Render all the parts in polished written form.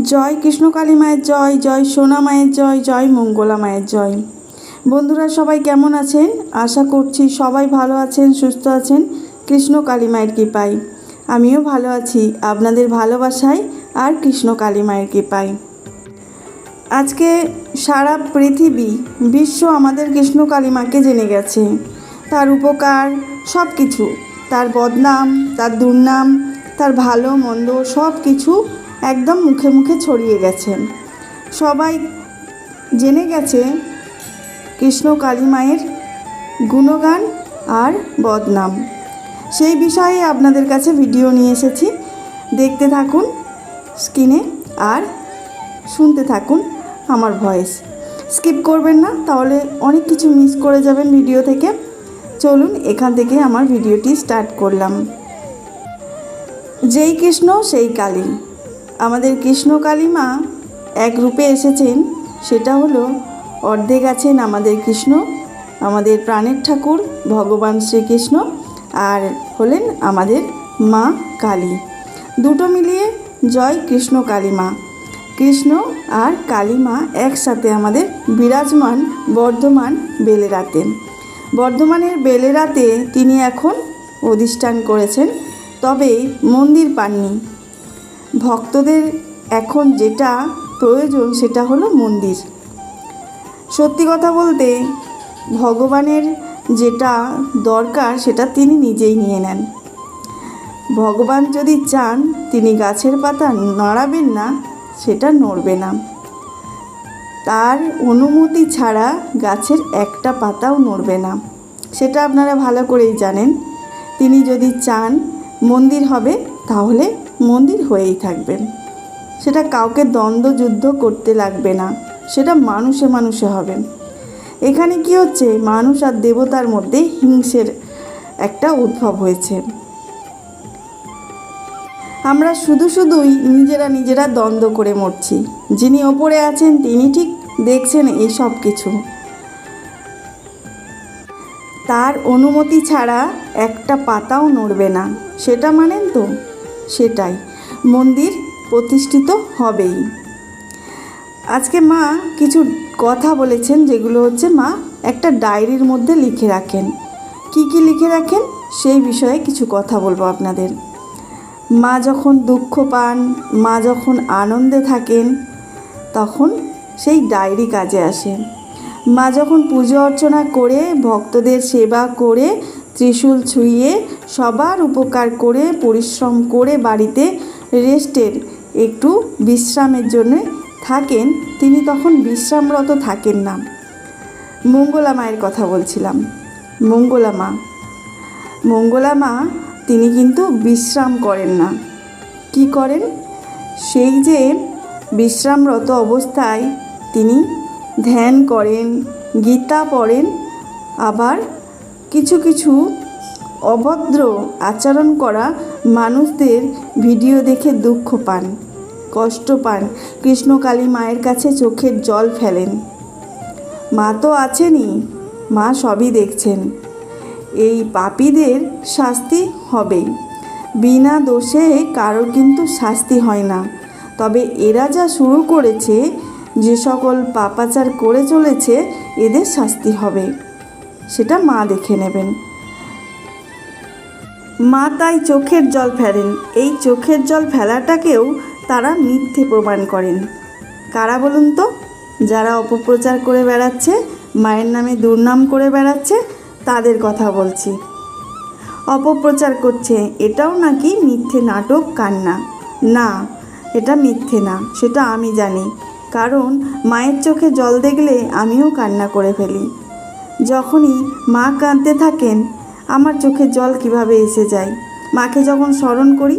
জয় কৃষ্ণকালী মায়ের জয়, জয় সোনা মায়ের জয়, জয় মঙ্গলা মায়ের জয়। বন্ধুরা সবাই কেমন আছেন? আশা করছি সবাই ভালো আছেন, সুস্থ আছেন কৃষ্ণকালী মায়ের কৃপায়। আমিও ভালো আছি আপনাদের ভালোবাসায় আর কৃষ্ণকালী মায়ের কৃপায়। আজকে সারা পৃথিবী বিশ্ব আমাদের কৃষ্ণকালী মাকে জেনে গেছে, তার উপকার সব কিছু, তার বদনাম, তার দুর্নাম, তার ভালো মন্দ সব কিছু একদম মুখে মুখে ছড়িয়ে গেছে। সবাই জেনে গেছে কৃষ্ণকালী মায়ের গুণগান আর বদনাম। সেই বিষয়ে আপনাদের কাছে ভিডিও নিয়ে এসেছি, দেখতে থাকুন স্ক্রিনে আর শুনতে থাকুন আমার ভয়েস। স্কিপ করবেন না, তাহলে অনেক কিছু মিস করে যাবেন ভিডিও থেকে। চলুন এখান থেকে আমার ভিডিওটি স্টার্ট করলাম। যেই কৃষ্ণ সেই কালী, আমাদের কৃষ্ণকালী মা এক রূপে এসেছেন, সেটা হলো অর্ধেক আছেন আমাদের কৃষ্ণ, আমাদের প্রাণের ঠাকুর ভগবান শ্রীকৃষ্ণ, আর হলেন আমাদের মা কালী। দুটো মিলিয়ে জয় কৃষ্ণকালী মা। কৃষ্ণ আর কালী মা একসাথে আমাদের বিরাজমান বর্ধমান বেলেরাতে। বর্ধমানের বেলেরাতে তিনি এখন অধিষ্ঠান করেছেন, তবে মন্দির পাননি। ভক্তদের এখন যেটা প্রয়োজন সেটা হলো মন্দির। সত্যি কথা বলতে ভগবানের যেটা দরকার সেটা তিনি নিজেই নিয়ে নেন। ভগবান যদি চান তিনি গাছের পাতা নাড়াবেন না, সেটা নড়বে না। তার অনুমতি ছাড়া গাছের একটা পাতাও নড়বে না, সেটা আপনারা ভালো করেই জানেন। তিনি যদি চান মন্দির হবে, তাহলে মন্দির হয়েই থাকবে। সেটা কাউকে দ্বন্দ্ব যুদ্ধ করতে লাগবে না, সেটা মানুষে মানুষে হবে। এখানে কি হচ্ছে, মানুষ আর দেবতার মধ্যে হিংসের একটা উদ্ভব হয়েছে। আমরা শুধুই নিজেরা দ্বন্দ্ব করে মরছি। যিনি ওপরে আছেন তিনি ঠিক দেখছেন এই সব কিছু। তার অনুমতি ছাড়া একটা পাতাও নড়বে না, সেটা মানেন তো? সেটাই, মন্দির প্রতিষ্ঠিত হবেই। আজকে মা কিছু কথা বলেছেন, যেগুলো হচ্ছে মা একটা ডায়েরির মধ্যে লিখে রাখেন। কি লিখে রাখেন সেই বিষয়ে কিছু কথা বলবো আপনাদের। মা যখন দুঃখ পান, মা যখন আনন্দে থাকেন, তখন সেই ডায়েরি কাজে আসে। মা যখন পুজো অর্চনা করে, ভক্তদের সেবা করে, ত্রিশূল ছুঁয়ে, সবার উপকার করে, পরিশ্রম করে বাড়িতে রেস্টের একটু বিশ্রামের জন্য থাকেন, তিনি তখন বিশ্রামরত থাকেন না। মঙ্গলা মায়ের কথা বলছিলাম। মঙ্গলা মা তিনি কিন্তু বিশ্রাম করেন না। কি করেন? সেই যে বিশ্রামরত অবস্থায় তিনি ধ্যান করেন, গীতা পড়েন, আবার কিছু অভদ্র আচরণ করা মানুষদের ভিডিও দেখে দুঃখ পান, কষ্ট পান, কৃষ্ণকালী মায়ের কাছে চোখের জল ফেলেন। মা তো আছেনই, মা সবই দেখছেন। এই পাপীদের শাস্তি হবেই, বিনা দোষে কারো কিন্তু শাস্তি হয় না। তবে এরা যা শুরু করেছে, যে সকল পাপাচার করে চলেছে, এদের শাস্তি হবে, সেটা মা দেখে নেবেন। মা তাই চোখের জল ফেলেন। এই চোখের জল ফেলাটাকেও তারা মিথ্যে প্রমাণ করেন। কারা বলুন তো? যারা অপপ্রচার করে বেড়াচ্ছে, মায়ের নামে দুর্নাম করে বেড়াচ্ছে, তাদের কথা বলছি। অপপ্রচার করছে, এটাও নাকি মিথ্যে নাটক, কান্না। না, এটা মিথ্যে না, সেটা আমি জানি। কারণ মায়ের চোখে জল দেখলে আমিও কান্না করে ফেলি। যখনই মা কাঁদতে থাকেন, আমার চোখে জল কিভাবে এসে যায়। মাকে যখন স্মরণ করি,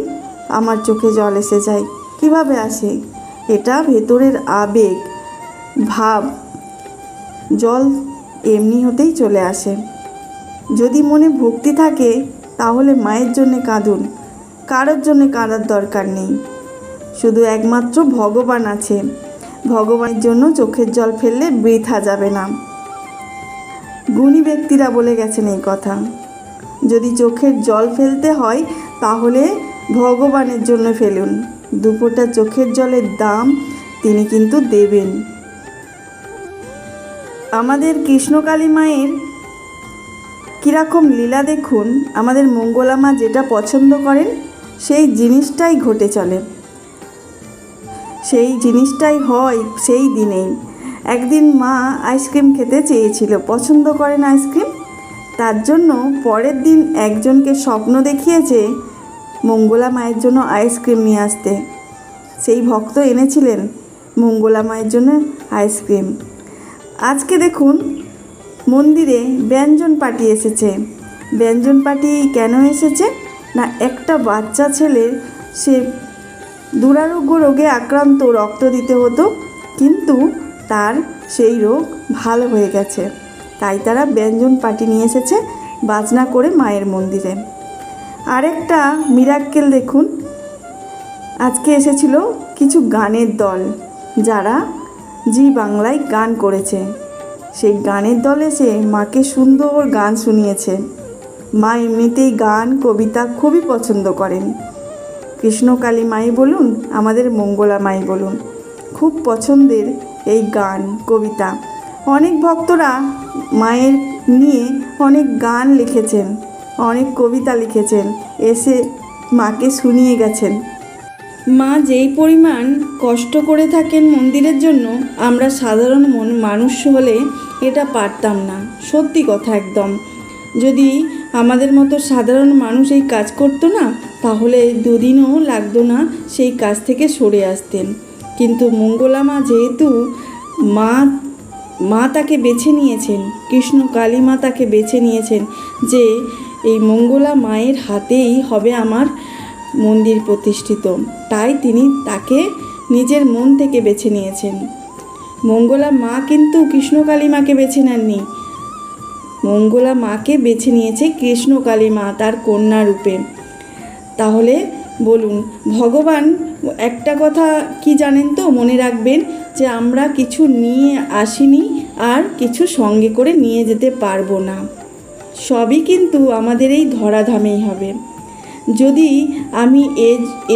আমার চোখে জল এসে যায়। কিভাবে আসে? এটা ভেতরের আবেগ, ভাব, জল এমনি হতেই চলে আসে। যদি মনে ভক্তি থাকে, তাহলে মায়ের জন্যে কাঁদুন, কারোর জন্যে কাঁদার দরকার নেই। শুধু একমাত্র ভগবান আছে, ভগবানের জন্য চোখের জল ফেললে বৃথা যাবে না। গুণী ব্যক্তিরা বলে গেছেন এই কথা। যদি চোখের জল ফেলতে হয়, তাহলে ভগবানের জন্য ফেলুন, দুফোঁটা চোখের জলের দাম তিনি কিন্তু দেবেন। আমাদের কৃষ্ণকালী মায়ের কীরকম লীলা দেখুন। আমাদের মঙ্গলা মা যেটা পছন্দ করেন সেই জিনিসটাই ঘটে চলে, সেই জিনিসটাই হয় সেই দিনেই। একদিন মা আইসক্রিম খেতে চেয়েছিল, পছন্দ করেন আইসক্রিম, তার জন্য পরের দিন একজনকে স্বপ্ন দেখিয়েছে মঙ্গলা মায়ের জন্য আইসক্রিম নিয়ে আসতে। সেই ভক্ত এনেছিলেন মঙ্গলা মায়ের জন্য আইসক্রিম। আজকে দেখুন মন্দিরে ব্যঞ্জন পার্টি এসেছে। ব্যঞ্জন পার্টি কেন এসেছে না, একটা বাচ্চা ছেলের সে দুরারোগ্য রোগে আক্রান্ত, রক্ত দিতে হতো, কিন্তু তার সেই রোগ ভালো হয়ে গেছে, তাই তারা ব্যঞ্জন পার্টি নিয়ে এসেছে বাজনা করে মায়ের মন্দিরে। আরেকটা মিরাক্কেল দেখুন, আজকে এসেছিল কিছু গানের দল, যারা জি বাংলায় গান করেছে। সেই গানের দল এসে মাকে সুন্দর গান শুনিয়েছে। মা এমনিতেই গান কবিতা খুবই পছন্দ করেন। কৃষ্ণকালী মাই বলুন, আমাদের মঙ্গলা মাই বলুন, খুব পছন্দের এই গান কবিতা। অনেক ভক্তরা মায়ের নিয়ে অনেক গান লিখেছেন, অনেক কবিতা লিখেছেন, এসে মাকে শুনিয়ে গেছেন। মা যেই পরিমাণ কষ্ট করে থাকেন মন্দিরের জন্য, আমরা সাধারণ মানুষ হলে এটা পারতাম না। সত্যি কথা একদম। যদি আমাদের মতো সাধারণ মানুষ এই কাজ করতো না, তাহলে দুদিনও লাগতো না সেই কাজ থেকে সরে আসতেন। কিন্তু মঙ্গলা মা যেহেতু মা তাকে বেছে নিয়েছেন, কৃষ্ণ কালী মা তাকে বেছে নিয়েছেন যে এই মঙ্গলা মায়ের হাতেই হবে আমার মন্দির প্রতিষ্ঠিত, তাই তিনি তাকে নিজের মন থেকে বেছে নিয়েছেন। মঙ্গলা মা কিন্তু কৃষ্ণকালী মাকে বেছে নেননি, মঙ্গলা মাকে বেছে নিয়েছে কৃষ্ণকালী মা তার কন্যা রূপে। তাহলে বলুন, ভগবান একটা কথা কি জানেন তো, মনে রাখবেন যে আমরা কিছু নিয়ে আসিনি আর কিছু সঙ্গে করে নিয়ে যেতে পারবো না, সবই কিন্তু আমাদের এই ধরাধামেই হবে। যদি আমি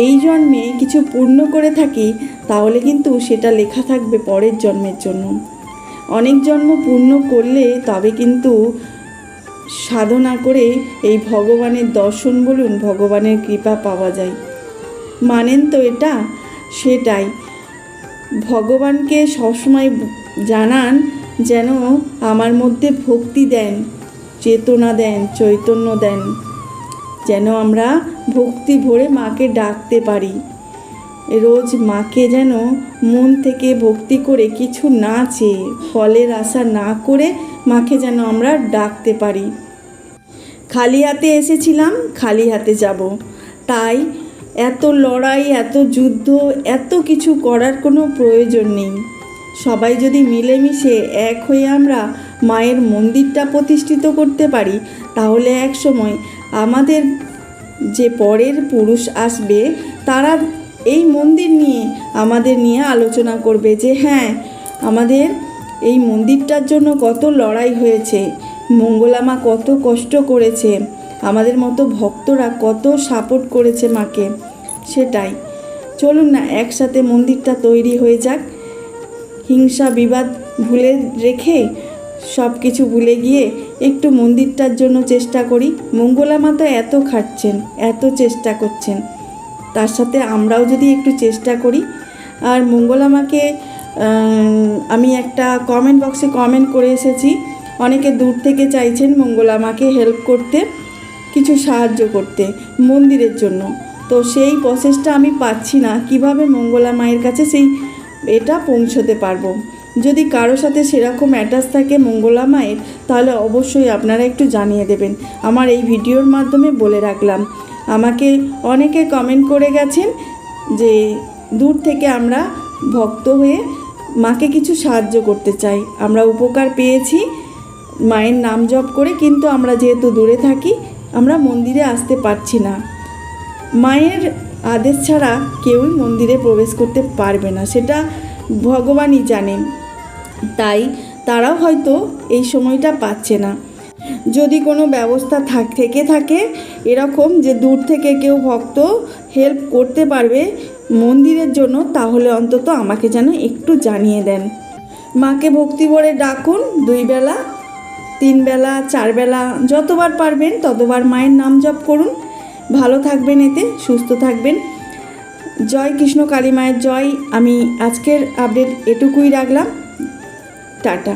এই জন্মে কিছু পূর্ণ করে থাকি, তাহলে কিন্তু সেটা লেখা থাকবে পরের জন্মের জন্য। অনেক জন্ম পূর্ণ করলে তবে কিন্তু সাধনা করে এই ভগবানের দর্শন বলুন, ভগবানের কৃপা পাওয়া যায়। মানেন তো এটা? সেটাই ভগবানকে সবসময় জানান যেন আমার মধ্যে ভক্তি দেন, চেতনা দেন, চৈতন্য দেন, যেন আমরা ভক্তি ভরে মাকে ডাকতে পারি। রোজ মাকে যেন মন থেকে ভক্তি করে, কিছু না চেয়ে, ফলের আশা না করে মাকে যেন আমরা ডাকতে পারি। খালি হাতে এসেছিলাম, খালি হাতে যাব। তাই এত লড়াই, এত যুদ্ধ, এত কিছু করার কোনো প্রয়োজন নেই। সবাই যদি মিলেমিশে এক হয়ে আমরা মায়ের মন্দিরটা প্রতিষ্ঠিত করতে পারি, তাহলে এক সময় আমাদের যে পরের পুরুষ আসবে, তারা এই মন্দির নিয়ে আমাদের নিয়ে আলোচনা করবে যে হ্যাঁ, আমাদের এই মন্দিরটার জন্য কত লড়াই হয়েছে, মঙ্গলা মা কত কষ্ট করেছে, আমাদের মতো ভক্তরা কত সাপোর্ট করেছে মাকে। সেটাই, চলুন না একসাথে মন্দিরটা তৈরি হয়ে যাক। হিংসা বিবাদ ভুলে রেখে, সব কিছু ভুলে গিয়ে একটু মন্দিরটার জন্য চেষ্টা করি। মঙ্গলা মা তো এত খাটছেন, এত চেষ্টা করছেন, তার সাথে আমরাও যদি একটু চেষ্টা করি। আর মঙ্গলা মাকে আমি একটা কমেন্ট বক্সে কমেন্ট করে এসেছি, অনেকে দূর থেকে চাইছেন মঙ্গলা মাকে হেল্প করতে, কিছু সাহায্য করতে মন্দিরের জন্য। তো সেই প্রসেসটা আমি পাচ্ছি না, কিভাবে মঙ্গলা মায়ের কাছে সেই এটা পৌঁছতে পারবো। যদি কারো সাথে সেরকম অ্যাটাচ থাকে মঙ্গলা মায়ের, তাহলে অবশ্যই আপনারা একটু জানিয়ে দেবেন। আমার এই ভিডিওর মাধ্যমে বলে রাখলাম। আমাকে অনেকে কমেন্ট করে গেছেন যে দূর থেকে আমরা ভক্ত হয়ে মাকে কিছু সাহায্য করতে চাই, আমরা উপকার পেয়েছি মায়ের নাম জপ করে, কিন্তু আমরা যেহেতু দূরে থাকি, আমরা মন্দিরে আসতে পারছি না। মায়ের আদেশ ছাড়া কেউই মন্দিরে প্রবেশ করতে পারবে না, সেটা ভগবানই জানেন। তাই তারাও হয়তো এই সময়টা পাচ্ছে না। যদি কোনো ব্যবস্থা থেকে থাকে এরকম যে দূর থেকে কেউ ভক্ত হেল্প করতে পারবে, মন্দিরের জন্য, তাহলে অন্তত আমাকে যেন একটু জানিয়ে দেন। মাকে ভক্তি ভরে ডাকুন, 2 বেলা 3 বেলা 4 বেলা যতবার পারবেন ততবার মায়ের নাম জপ করুন। ভালো থাকবেন, এতে সুস্থ থাকবেন। জয় কৃষ্ণ কালী মায়ের জয়। আমি আজকের আপডেট এটুকুই রাখলাম। টাটা।